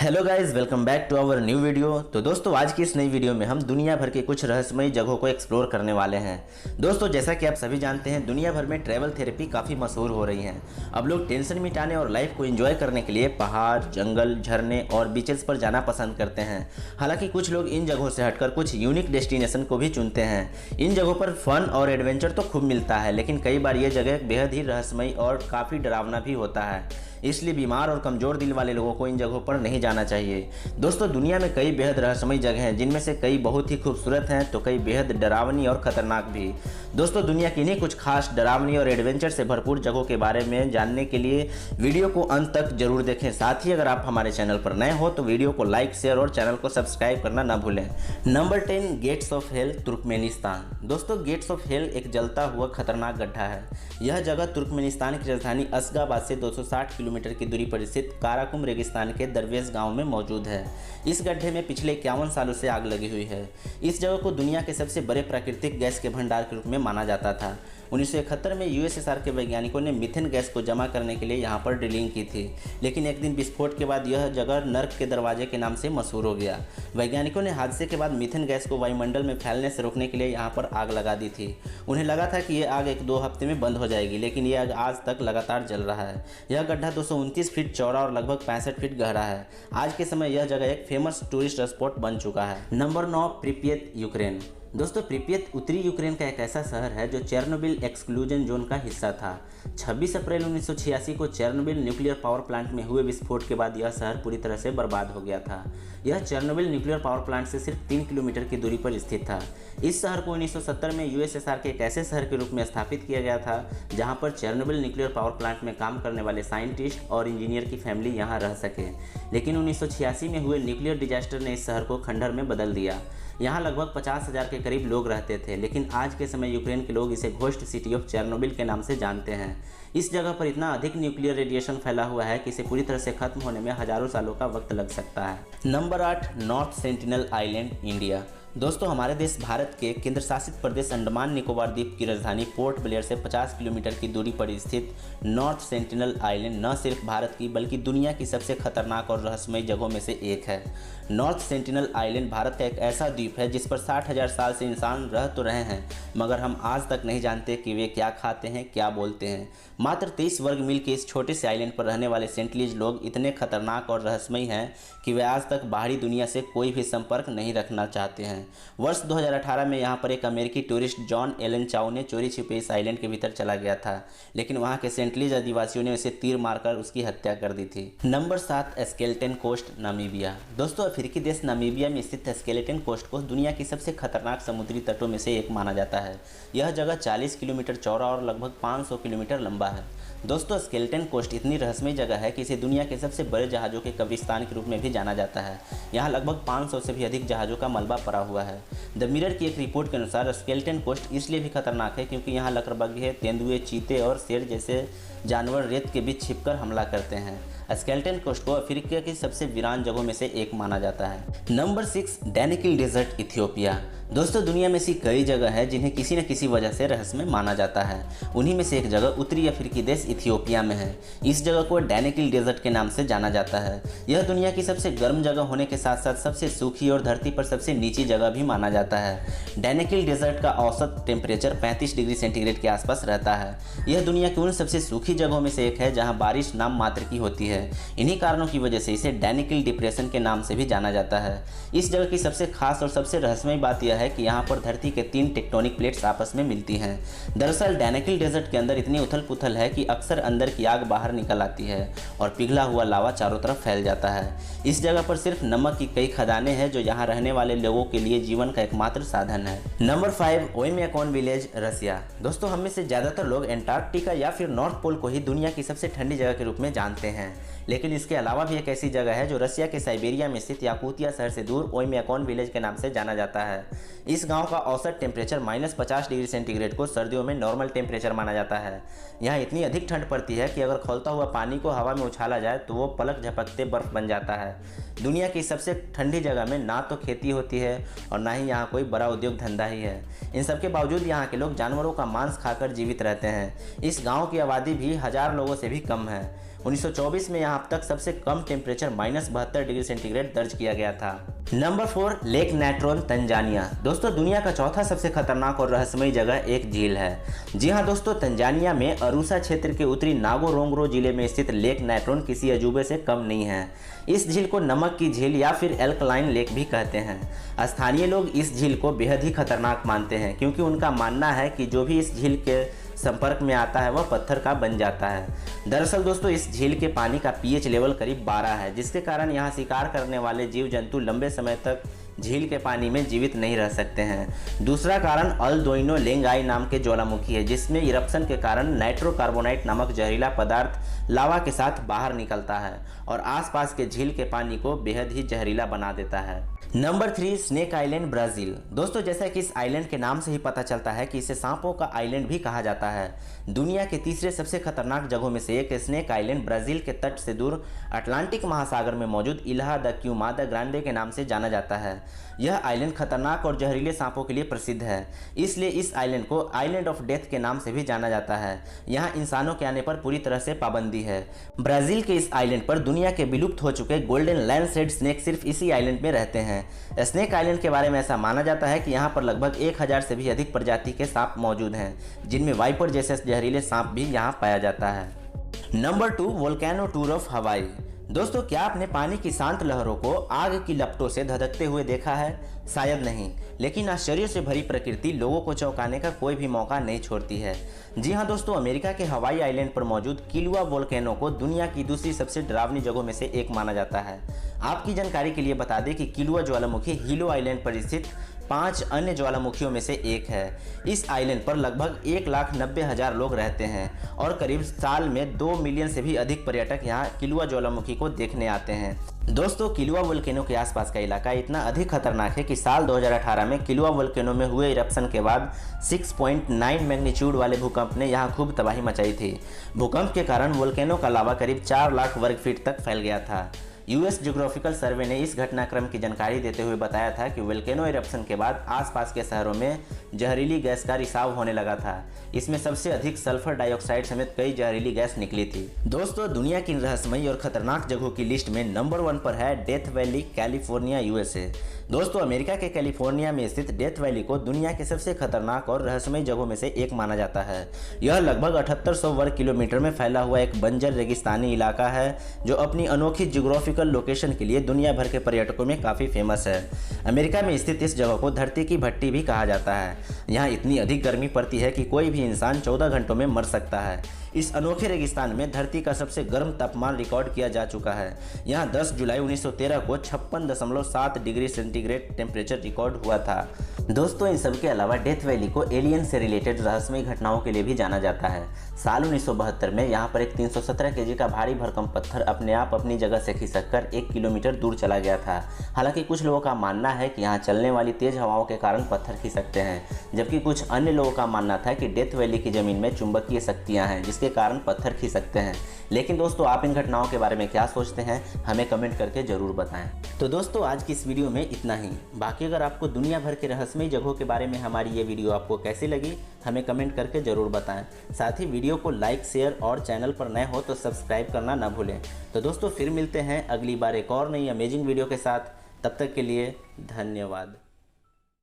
Hello guys, welcome back to our new video. तो दोस्तों, आज की इस नई वीडियो में हम दुनिया भर के कुछ रहस्यमयी जगहों को एक्सप्लोर करने वाले हैं। दोस्तों, जैसा कि आप सभी जानते हैं, दुनिया भर में ट्रैवल थेरेपी काफ़ी मशहूर हो रही है। अब लोग टेंशन मिटाने और लाइफ को एंजॉय करने के लिए पहाड़, जंगल, झरने और बीचेस पर जाना पसंद करते हैं। हालांकि कुछ लोग इन जगहों से हटकर कुछ यूनिक डेस्टिनेशन को भी चुनते हैं। इन जगहों पर फन और एडवेंचर तो खूब मिलता है, लेकिन कई बार ये जगह बेहद ही रहस्यमयी और काफ़ी डरावना भी होता है। इसलिए बीमार और कमज़ोर दिल वाले लोगों को इन जगहों पर नहीं जाना चाहिए। दोस्तों, दुनिया में कई बेहद रहस्यमयी जगह हैं, जिनमें से कई बहुत ही खूबसूरत हैं तो कई बेहद डरावनी और ख़तरनाक भी। दोस्तों, दुनिया की इन्हीं कुछ खास डरावनी और एडवेंचर से भरपूर जगहों के बारे में जानने के लिए वीडियो को अंत तक जरूर देखें। साथ ही अगर आप हमारे चैनल पर नए हो तो वीडियो को लाइक, शेयर और चैनल को सब्सक्राइब करना ना भूलें। Number 10, gates of hell, Turkmenistan. दोस्तों, गेट्स ऑफ हेल एक जलता हुआ खतरनाक गड्ढा है। यह जगह तुर्कमेनिस्तान की राजधानी अशगाबाद से 260 किलोमीटर की दूरी पर स्थित काराकुम रेगिस्तान के दरवेश गांव में मौजूद है। इस गड्ढे में पिछले 51 सालों से आग लगी हुई है। इस जगह को दुनिया के सबसे बड़े प्राकृतिक गैस के भंडार के रूप में माना जाता था। 1971 में यूएसएसआर के वैज्ञानिकों ने मीथेन गैस को जमा करने के लिए यहाँ पर ड्रिलिंग की थी, लेकिन एक दिन विस्फोट के बाद यह जगह नर्क के दरवाजे के नाम से मशहूर हो गया। वैज्ञानिकों ने हादसे के बाद मीथेन गैस को वायुमंडल में फैलने से रोकने के लिए यहाँ पर आग लगा दी थी। उन्हें लगा था कि यह आग 1-2 हफ्ते में बंद हो जाएगी, लेकिन यह आग आज तक लगातार जल रहा है। यह गड्ढा 229 फीट चौड़ा और लगभग 65 फीट गहरा है। आज के समय यह जगह एक फेमस टूरिस्ट स्पॉट बन चुका है। Number 9, Pripyat, Ukraine. दोस्तों, प्रिपियत उत्तरी यूक्रेन का एक ऐसा शहर है जो चेरनोबिल एक्सक्लूजन जोन का हिस्सा था। 26 अप्रैल 1986 को चेरनोबिल न्यूक्लियर पावर प्लांट में हुए विस्फोट के बाद यह शहर पूरी तरह से बर्बाद हो गया था। यह चेरनोबिल न्यूक्लियर पावर प्लांट से सिर्फ 3 किलोमीटर की दूरी पर स्थित था। इस शहर को 1970 में यूएसएसआर के एक ऐसे शहर के रूप में स्थापित किया गया था जहां पर चेरनोबिल न्यूक्लियर पावर प्लांट में काम करने वाले साइंटिस्ट और इंजीनियर की फैमिली यहां रह सके। लेकिन 1986 में हुए न्यूक्लियर डिजास्टर ने इस शहर को खंडहर में बदल दिया। यहाँ लगभग 50,000 के करीब लोग रहते थे, लेकिन आज के समय यूक्रेन के लोग इसे घोस्ट सिटी ऑफ चेरनोबिल के नाम से जानते हैं। इस जगह पर इतना अधिक न्यूक्लियर रेडिएशन फैला हुआ है कि इसे पूरी तरह से खत्म होने में हजारों सालों का वक्त लग सकता है। Number 8, north sentinel island, India. दोस्तों, हमारे देश भारत के केंद्र शासित प्रदेश अंडमान निकोबार द्वीप की राजधानी पोर्ट ब्लेयर से 50 किलोमीटर की दूरी पर स्थित नॉर्थ सेंटिनल आइलैंड न सिर्फ भारत की बल्कि दुनिया की सबसे खतरनाक और रहस्यमयी जगहों में से एक है। नॉर्थ सेंटिनल आइलैंड भारत का एक ऐसा द्वीप है जिस पर 60,000 साल से इंसान रह तो रहे हैं, मगर हम आज तक नहीं जानते कि वे क्या खाते हैं, क्या बोलते हैं। मात्र 23 वर्ग मील के इस छोटे से आइलैंड पर रहने वाले सेंटिलीज लोग इतने खतरनाक और रहस्यमयी हैं कि वे आज तक बाहरी दुनिया से कोई भी संपर्क नहीं रखना चाहते हैं। वर्ष 2018 में यहाँ पर एक अमेरिकी टूरिस्ट जॉन एलन चाउ ने चोरी छिपे इस आइलैंड के भीतर चला गया था, लेकिन वहाँ के सेंटिलीज आदिवासियों ने उसे तीर मारकर उसकी हत्या कर दी थी। Number 7, skeleton coast, Namibia. दोस्तों, अफ्रीकी देश नामीबिया में स्थित स्केलेटन कोस्ट को दुनिया की सबसे खतरनाक समुद्री तटों में से एक माना जाता है। यह जगह 40 किलोमीटर चौड़ा और लगभग 500 किलोमीटर लंबा है। दोस्तों, स्केलेटन कोस्ट इतनी रहस्यमयी जगह है कि इसे दुनिया के सबसे बड़े जहाज़ों के कब्रिस्तान के रूप में भी जाना जाता है। यहाँ लगभग 500 से भी अधिक जहाज़ों का मलबा पड़ा हुआ है। द मिरर की एक रिपोर्ट के अनुसार स्केलेटन कोस्ट इसलिए भी खतरनाक है क्योंकि यहाँ लकड़बग्घे, तेंदुए, चीते और शेर जैसे जानवर रेत के बीच छिपकर हमला करते हैं। स्केलेटन कोस्ट को अफ्रीका की सबसे वीरान जगहों में से एक माना जाता है। Number 6, Danakil desert, Ethiopia. दोस्तों, दुनिया में ऐसी कई जगह है जिन्हें किसी न किसी वजह से रहस्यमय माना जाता है। उन्हीं में से एक जगह उत्तरी अफ्रीकी देश इथियोपिया में है। इस जगह को डैनिकिल डेजर्ट के नाम से जाना जाता है। यह दुनिया की सबसे गर्म जगह होने के साथ साथ सबसे सूखी और धरती पर सबसे नीची जगह भी माना जाता है। डैनिकिल डेजर्ट का औसत टेम्परेचर 35 डिग्री सेंटीग्रेड के आसपास रहता है। यह दुनिया की उन सबसे सूखी जगहों में से एक है जहाँ बारिश नाम मात्र की होती है। इन्हीं कारणों की वजह से इसे डैनिकिल डिप्रेशन के नाम से भी जाना जाता है। इस जगह की सबसे खास और सबसे रहस्यमयी बात यह है कि यहाँ पर धरती के 3 टेक्टोनिक प्लेट्स आपस में मिलती हैं। दरअसल डैनिकिल डेजर्ट के अंदर इतनी उथल पुथल है कि अक्सर अंदर की आग बाहर निकल आती है और पिघला हुआ लावा चारों तरफ फैल जाता है। इस जगह पर सिर्फ नमक की कई खदानें हैं जो यहाँ रहने वाले लोगों के लिए जीवन का एकमात्र साधन है। नंबर 5, ओयमेकॉन विलेज, रसिया। दोस्तों, हम में से ज़्यादातर लोग एंटार्क्टिका या फिर नॉर्थ पोल को ही दुनिया की सबसे ठंडी जगह के रूप में जानते हैं, लेकिन इसके अलावा भी एक ऐसी जगह है जो रसिया के साइबेरिया में स्थित याकुतिया शहर से दूर ओयमेकॉन विलेज के नाम से जाना जाता है। इस गांव का औसत टेम्परेचर -50 डिग्री सेंटीग्रेड को सर्दियों में नॉर्मल टेम्परेचर माना जाता है। यहाँ इतनी अधिक ठंड पड़ती है कि अगर खौलता हुआ पानी को हवा में उछाला जाए तो वो पलक झपकते बर्फ बन जाता है। दुनिया की सबसे ठंडी जगह में ना तो खेती होती है और ना ही यहाँ कोई बड़ा उद्योग धंधा ही है। इन सब के बावजूद यहाँ के लोग जानवरों का मांस खाकर जीवित रहते हैं। इस गाँव की आबादी भी 1000 लोगों से भी कम है। 1924 में यहाँ अब तक सबसे कम टेम्परेचर -72 डिग्री सेंटीग्रेड दर्ज किया गया था। Number 4, lake Natron, Tanzania. दोस्तों दुनिया का चौथा सबसे खतरनाक और रहस्यमयी जगह एक झील है। जी हाँ दोस्तों, तंजानिया में अरूसा क्षेत्र के उत्तरी नागोरोंगरो जिले में स्थित लेक नेट्रोन किसी अजूबे से कम नहीं है। इस झील को नमक की झील या फिर एल्कलाइन लेक भी कहते हैं। स्थानीय लोग इस झील को बेहद ही खतरनाक मानते हैं क्योंकि उनका मानना है कि जो भी इस झील के संपर्क में आता है वह पत्थर का बन जाता है। दरअसल दोस्तों इस झील के पानी का पीएच लेवल करीब 12 है, जिसके कारण यहाँ शिकार करने वाले जीव जंतु लंबे समय तक झील के पानी में जीवित नहीं रह सकते हैं। दूसरा कारण अल दोइनो लेंगाई नाम के ज्वालामुखी है, जिसमें इरप्शन के कारण नाइट्रोकार्बोनाइट नामक जहरीला पदार्थ लावा के साथ बाहर निकलता है और आसपास के झील के पानी को बेहद ही जहरीला बना देता है। Number 3, snake island, Brazil. दोस्तों जैसा कि इस आइलैंड के नाम से ही पता चलता है कि इसे सांपों का आइलैंड भी कहा जाता है। दुनिया के तीसरे सबसे खतरनाक जगहों में से एक स्नेक आइलैंड ब्राज़ील के तट से दूर अटलांटिक महासागर में मौजूद इल्हा द क्यूमा द ग्रांडे के नाम से जाना जाता है। यह आइलैंड खतरनाक और जहरीले सांपों के लिए प्रसिद्ध है, इसलिए इस आइलैंड को आइलैंड ऑफ डेथ के नाम से भी जाना जाता है। यहाँ इंसानों के आने पर पूरी तरह से पाबंदी है। ब्राज़ील के इस आइलैंड पर दुनिया के विलुप्त हो चुके गोल्डन लैंडसेड स्नेक सिर्फ इसी आइलैंड में रहते हैं। स्नेक आइलैंड के बारे में ऐसा माना जाता है कि यहाँ पर लगभग 1000 से भी अधिक प्रजाति के सांप मौजूद हैं, जिनमें वाइपर जैसे जहरीले सांप भी यहाँ पाया जाता है। नंबर 2, वोल्केनो टूर ऑफ हवाई। दोस्तों क्या आपने पानी की शांत लहरों को आग की लपटों से धधकते हुए देखा है? शायद नहीं, लेकिन आश्चर्य से भरी प्रकृति लोगों को चौंकाने का कोई भी मौका नहीं छोड़ती है। जी हाँ दोस्तों, अमेरिका के हवाई आइलैंड पर मौजूद किलुआ वोल्केनो को दुनिया की दूसरी सबसे डरावनी जगहों में से एक माना जाता है। आपकी जानकारी के लिए बता दें कि किलुआ ज्वालामुखी हीलो आइलैंड पर स्थित 5 अन्य ज्वालामुखियों में से एक है। इस आइलैंड पर लगभग 1,90,000 लोग रहते हैं और करीब साल में 2 मिलियन से भी अधिक पर्यटक यहाँ किलुआ ज्वालामुखी को देखने आते हैं। दोस्तों किलुआ वोल्केनो के आसपास का इलाका इतना अधिक खतरनाक है कि साल 2018 में किलुआ वोल्केनो में हुए इरप्शन के बाद 6.9 मैग्नीट्यूड वाले भूकंप ने यहाँ खूब तबाही मचाई थी। भूकंप के कारण वोल्केनो का लावा करीब 4 लाख वर्ग फीट तक फैल गया था। यूएस ज्योग्राफिकल सर्वे ने इस घटनाक्रम की जानकारी देते हुए बताया था कि वोल्केनो इरप्शन के बाद आसपास के शहरों में जहरीली गैस का रिसाव होने लगा था। इसमें सबसे अधिक सल्फर डाइऑक्साइड समेत कई जहरीली गैस निकली थी। दोस्तों दुनिया की रहस्यमयी और खतरनाक जगहों की लिस्ट में नंबर 1 पर है डेथ वैली, कैलिफोर्निया, यूएसए। दोस्तों अमेरिका के कैलिफोर्निया में स्थित डेथ वैली को दुनिया के सबसे खतरनाक और रहस्यमयी जगहों में से एक माना जाता है। यह लगभग 7800 वर्ग किलोमीटर में फैला हुआ एक बंजर रेगिस्तानी इलाका है जो अपनी अनोखी ज्योग्राफिकल लोकेशन के लिए दुनिया भर के पर्यटकों में काफ़ी फेमस है। अमेरिका में स्थित इस जगह को धरती की भट्टी भी कहा जाता है। यहाँ इतनी अधिक गर्मी पड़ती है कि कोई भी इंसान 14 घंटों में मर सकता है। इस अनोखे रेगिस्तान में धरती का सबसे गर्म तापमान रिकॉर्ड किया जा चुका है। यहाँ 10 जुलाई 1913 को 56.7 डिग्री सेंटीग्रेड टेम्परेचर रिकॉर्ड हुआ था। दोस्तों इन सब के अलावा डेथ वैली को एलियन से रिलेटेड रहस्यमयी घटनाओं के लिए भी जाना जाता है। साल 1972 में यहाँ पर एक 317 केजी का भारी भरकम पत्थर अपने आप अपनी जगह से खिसककर 1 किलोमीटर दूर चला गया था। हालांकि कुछ लोगों का मानना है कि यहाँ चलने वाली तेज हवाओं के कारण पत्थर खिसकते हैं, जबकि कुछ अन्य लोगों का मानना था कि डेथ वैली की ज़मीन में चुंबकीय शक्तियाँ हैं जिसके कारण पत्थर खिसकते हैं। लेकिन दोस्तों आप इन घटनाओं के बारे में क्या सोचते हैं हमें कमेंट करके ज़रूर बताएं। तो दोस्तों आज की इस वीडियो में इतना ही। बाकी अगर आपको दुनिया भर के रहस्यमयी जगहों के बारे में हमारी ये वीडियो आपको कैसी लगी हमें कमेंट करके ज़रूर बताएं। साथ ही वीडियो को लाइक, शेयर और चैनल पर नए हो तो सब्सक्राइब करना ना भूलें। तो दोस्तों फिर मिलते हैं अगली बार एक और नई अमेजिंग वीडियो के साथ। तब तक के लिए धन्यवाद।